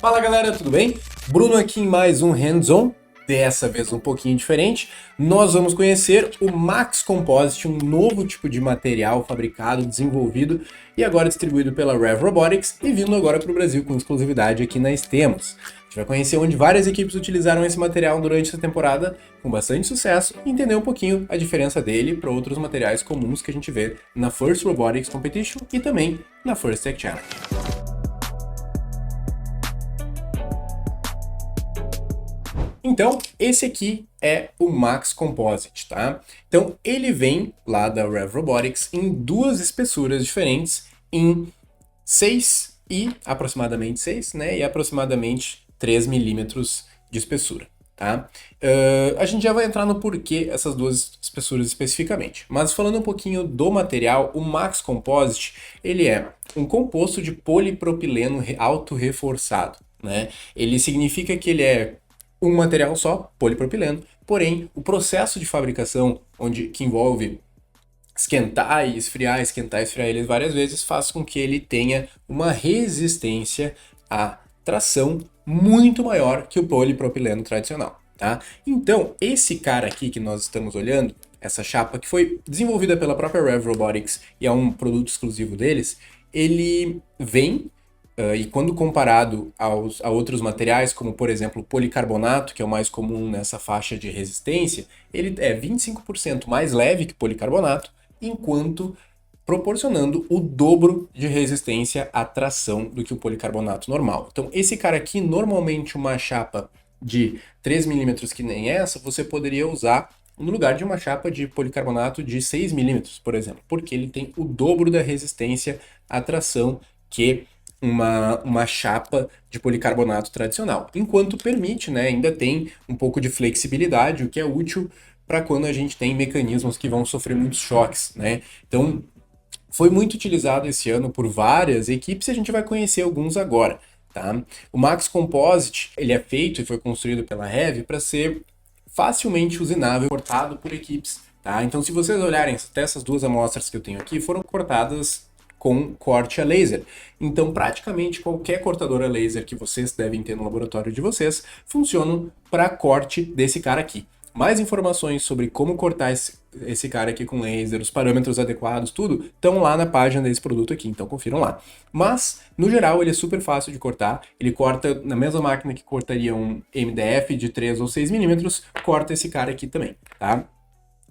Fala galera, tudo bem? Bruno aqui em mais um Hands-On, dessa vez um pouquinho diferente. Nós vamos conhecer o Max Composite, um novo tipo de material fabricado, desenvolvido e agora distribuído pela Rev Robotics e vindo agora para o Brasil com exclusividade aqui na Estemos. A gente vai conhecer onde várias equipes utilizaram esse material durante essa temporada com bastante sucesso e entender um pouquinho a diferença dele para outros materiais comuns que a gente vê na First Robotics Competition e também na First Tech Challenge. Então, esse aqui é o Max Composite, tá? Então, ele vem lá da Rev Robotics em duas espessuras diferentes, em 6 e aproximadamente 6, né? E aproximadamente 3 milímetros de espessura, tá? A gente já vai entrar no porquê essas duas espessuras especificamente. Mas falando um pouquinho do material, o Max Composite, ele é um composto de polipropileno auto-reforçado, né? Ele significa que ele é um material só, polipropileno, porém o processo de fabricação que envolve esquentar e esfriar ele várias vezes faz com que ele tenha uma resistência à tração muito maior que o polipropileno tradicional, tá? Então, esse cara aqui que nós estamos olhando, essa chapa que foi desenvolvida pela própria Rev Robotics e é um produto exclusivo deles, ele vem e quando comparado a outros materiais, como por exemplo o policarbonato, que é o mais comum nessa faixa de resistência, ele é 25% mais leve que o policarbonato, enquanto proporcionando o dobro de resistência à tração do que o policarbonato normal. Então esse cara aqui, normalmente uma chapa de 3 milímetros que nem essa, você poderia usar no lugar de uma chapa de policarbonato de 6 milímetros, por exemplo, porque ele tem o dobro da resistência à tração que uma chapa de policarbonato tradicional. Enquanto permite, né, ainda tem um pouco de flexibilidade, o que é útil para quando a gente tem mecanismos que vão sofrer muitos choques, né? Então, foi muito utilizado esse ano por várias equipes e a gente vai conhecer alguns agora, tá? O Max Composite, ele é feito e foi construído pela Rev para ser facilmente usinável, cortado por equipes, tá? Então, se vocês olharem, até essas duas amostras que eu tenho aqui foram cortadas com corte a laser. Então, praticamente qualquer cortadora laser que vocês devem ter no laboratório de vocês funcionam para corte desse cara aqui. Mais informações sobre como cortar esse cara aqui com laser, os parâmetros adequados, tudo, estão lá na página desse produto aqui, então confiram lá. Mas, no geral, ele é super fácil de cortar, ele corta na mesma máquina que cortaria um MDF de 3 ou 6 milímetros, corta esse cara aqui também, tá?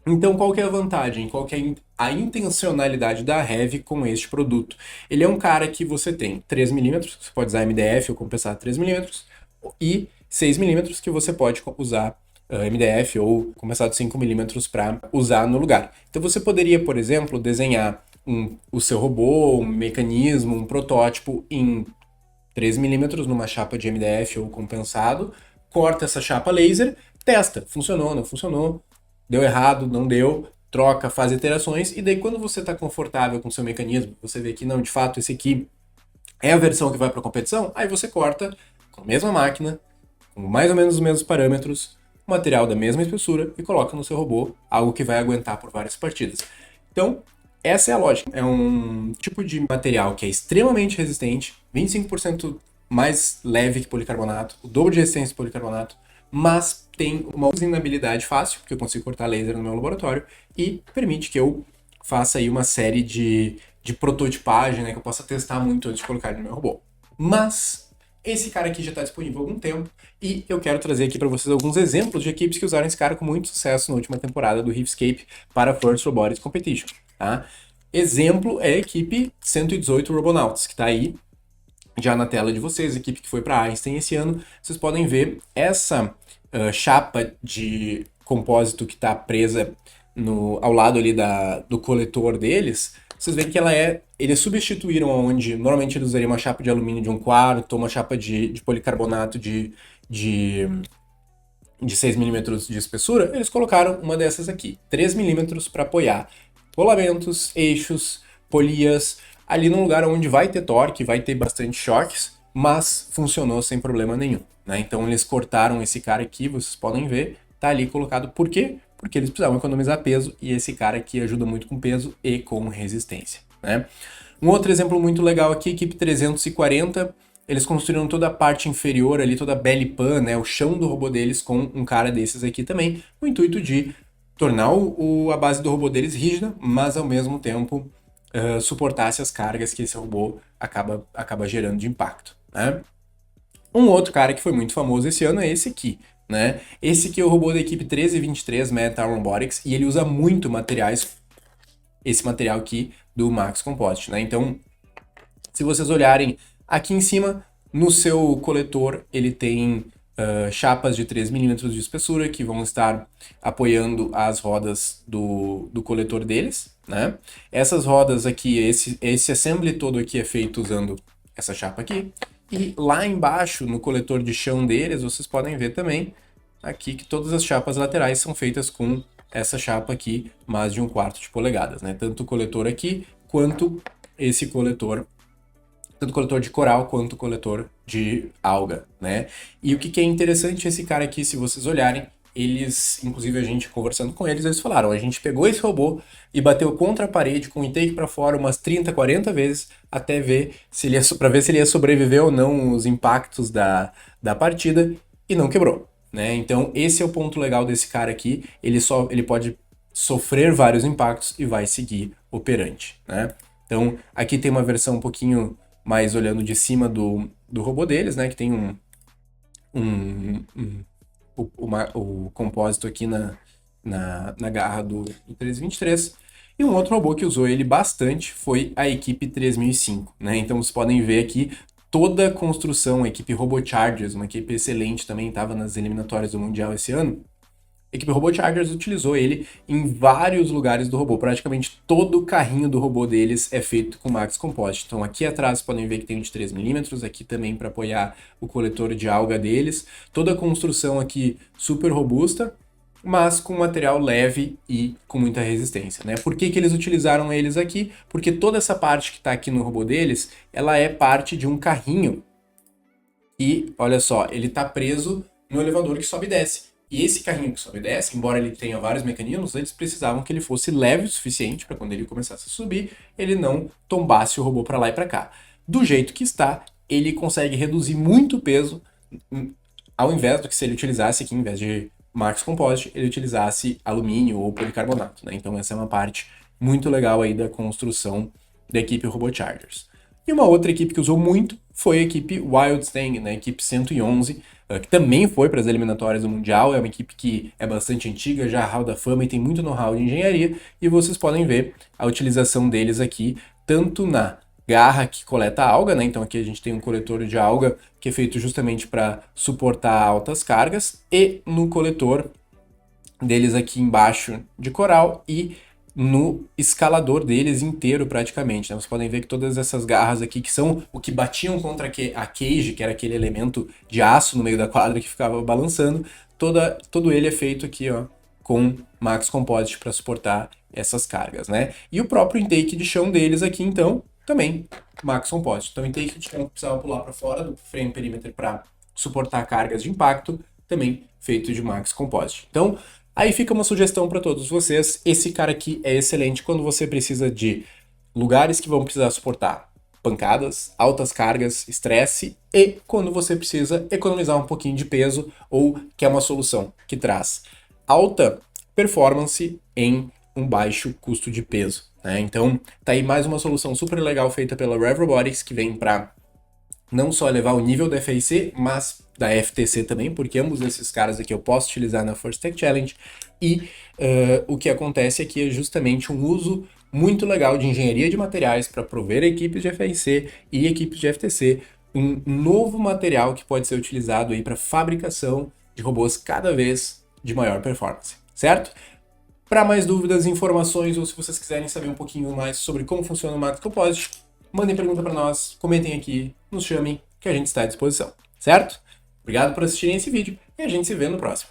Então, qual que é a vantagem? Qual que é a intencionalidade da Rev com este produto? Ele é um cara que você tem 3 milímetros, você pode usar MDF ou compensar 3 milímetros, e 6 milímetros que você pode usar MDF ou compensado 5 milímetros para usar no lugar. Então, você poderia, por exemplo, desenhar o seu robô, um mecanismo, um protótipo em 3 milímetros numa chapa de MDF ou compensado, corta essa chapa laser, testa, funcionou, não funcionou, deu errado, não deu, troca, faz iterações, e daí quando você está confortável com o seu mecanismo, você vê que não, de fato, esse aqui é a versão que vai para a competição, aí você corta com a mesma máquina, com mais ou menos os mesmos parâmetros, material da mesma espessura e coloca no seu robô algo que vai aguentar por várias partidas. Então, essa é a lógica. É um tipo de material que é extremamente resistente, 25% mais leve que policarbonato, o dobro de resistência que policarbonato, mas tem uma usinabilidade fácil, porque eu consigo cortar laser no meu laboratório, e permite que eu faça aí uma série de prototipagem, né, que eu possa testar muito antes de colocar ele no meu robô. Mas esse cara aqui já está disponível há algum tempo, e eu quero trazer aqui para vocês alguns exemplos de equipes que usaram esse cara com muito sucesso na última temporada do Riftscape para First Robotics Competition, tá? Exemplo é a equipe 118 Robonauts, que está aí já na tela de vocês, a equipe que foi para Einstein esse ano. Vocês podem ver essa chapa de compósito que está presa ao lado ali do coletor deles. Vocês veem que eles substituíram onde normalmente eles usariam uma chapa de alumínio de 1/4 ou uma chapa de policarbonato de 6 milímetros de espessura, eles colocaram uma dessas aqui, 3 milímetros para apoiar rolamentos, eixos, polias, ali num lugar onde vai ter torque, vai ter bastante choques, mas funcionou sem problema nenhum, né? Então eles cortaram esse cara aqui, vocês podem ver, tá ali colocado. Por quê? Porque eles precisavam economizar peso e esse cara aqui ajuda muito com peso e com resistência, né? Um outro exemplo muito legal aqui, equipe 340, eles construíram toda a parte inferior ali, toda a belly pan, né, o chão do robô deles com um cara desses aqui também, com o intuito de tornar a base do robô deles rígida, mas ao mesmo tempo suportasse as cargas que esse robô acaba gerando de impacto, né? Um outro cara que foi muito famoso esse ano é esse aqui, né? Esse aqui é o robô da equipe 1323 Metal Robotics e ele usa muito materiais, esse material aqui do Max Composite, né? Então, se vocês olharem aqui em cima, no seu coletor ele tem chapas de 3 milímetros de espessura que vão estar apoiando as rodas do coletor deles, né? Essas rodas aqui, esse assembly todo aqui é feito usando essa chapa aqui. E lá embaixo, no coletor de chão deles, vocês podem ver também aqui que todas as chapas laterais são feitas com essa chapa aqui, mais de 1/4 de polegadas, né? Tanto o coletor aqui, quanto esse coletor, tanto o coletor de coral, quanto o coletor de alga, né? E o que é interessante, esse cara aqui, se vocês olharem, eles, inclusive a gente conversando com eles, eles falaram, a gente pegou esse robô e bateu contra a parede com o intake para fora umas 30, 40 vezes até ver se ele para ver se ele ia sobreviver ou não os impactos da partida e não quebrou, né? Então esse é o ponto legal desse cara aqui, ele pode sofrer vários impactos e vai seguir operante, né? Então aqui tem uma versão um pouquinho mais olhando de cima do robô deles, né? Que tem o compósito aqui na garra do 1323. E um outro robô que usou ele bastante foi a equipe 3005, né? Então vocês podem ver aqui toda a construção, a equipe RoboChargers, uma equipe excelente também, estava nas eliminatórias do Mundial esse ano. A equipe RoboChargers utilizou ele em vários lugares do robô. Praticamente todo o carrinho do robô deles é feito com Max Composite. Então aqui atrás podem ver que tem um de 3 milímetros, aqui também para apoiar o coletor de alga deles. Toda a construção aqui super robusta, mas com material leve e com muita resistência, né? Por que eles utilizaram eles aqui? Porque toda essa parte que está aqui no robô deles, ela é parte de um carrinho. E, olha só, ele está preso no elevador que sobe e desce. E esse carrinho que sobe e desce, embora ele tenha vários mecanismos, eles precisavam que ele fosse leve o suficiente para quando ele começasse a subir, ele não tombasse o robô para lá e para cá. Do jeito que está, ele consegue reduzir muito o peso, ao invés do que se ele utilizasse aqui, em vez de Max Composite, ele utilizasse alumínio ou policarbonato, né? Então essa é uma parte muito legal aí da construção da equipe RoboChargers. E uma outra equipe que usou muito foi a equipe Wildstang, né? A equipe 111, que também foi para as eliminatórias do Mundial, é uma equipe que é bastante antiga, já Hall da Fama e tem muito know-how de engenharia, e vocês podem ver a utilização deles aqui, tanto na garra que coleta alga, né? Então aqui a gente tem um coletor de alga que é feito justamente para suportar altas cargas, e no coletor deles aqui embaixo de coral e no escalador deles inteiro praticamente, né? Vocês podem ver que todas essas garras aqui, que são o que batiam contra a cage, que era aquele elemento de aço no meio da quadra que ficava balançando, todo ele é feito aqui, ó, com Max Composite para suportar essas cargas, né? E o próprio intake de chão deles aqui, então, também Max Composite. Então, intake de chão que precisava pular para fora do frame perimeter para suportar cargas de impacto, também feito de Max Composite. Então, aí fica uma sugestão para todos vocês. Esse cara aqui é excelente quando você precisa de lugares que vão precisar suportar pancadas, altas cargas, estresse, e quando você precisa economizar um pouquinho de peso ou quer uma solução que traz alta performance em um baixo custo de peso, né? Então tá aí mais uma solução super legal feita pela Rev Robotics, que vem para não só elevar o nível da FAC, mas da FTC também, porque ambos esses caras aqui eu posso utilizar na First Tech Challenge, e o que acontece aqui é justamente um uso muito legal de engenharia de materiais para prover equipes de FAC e equipes de FTC um novo material que pode ser utilizado aí para fabricação de robôs cada vez de maior performance, certo? Para mais dúvidas, informações, ou se vocês quiserem saber um pouquinho mais sobre como funciona o Max Composite, mandem pergunta para nós, comentem aqui, nos chamem, que a gente está à disposição, certo? Obrigado por assistirem esse vídeo e a gente se vê no próximo.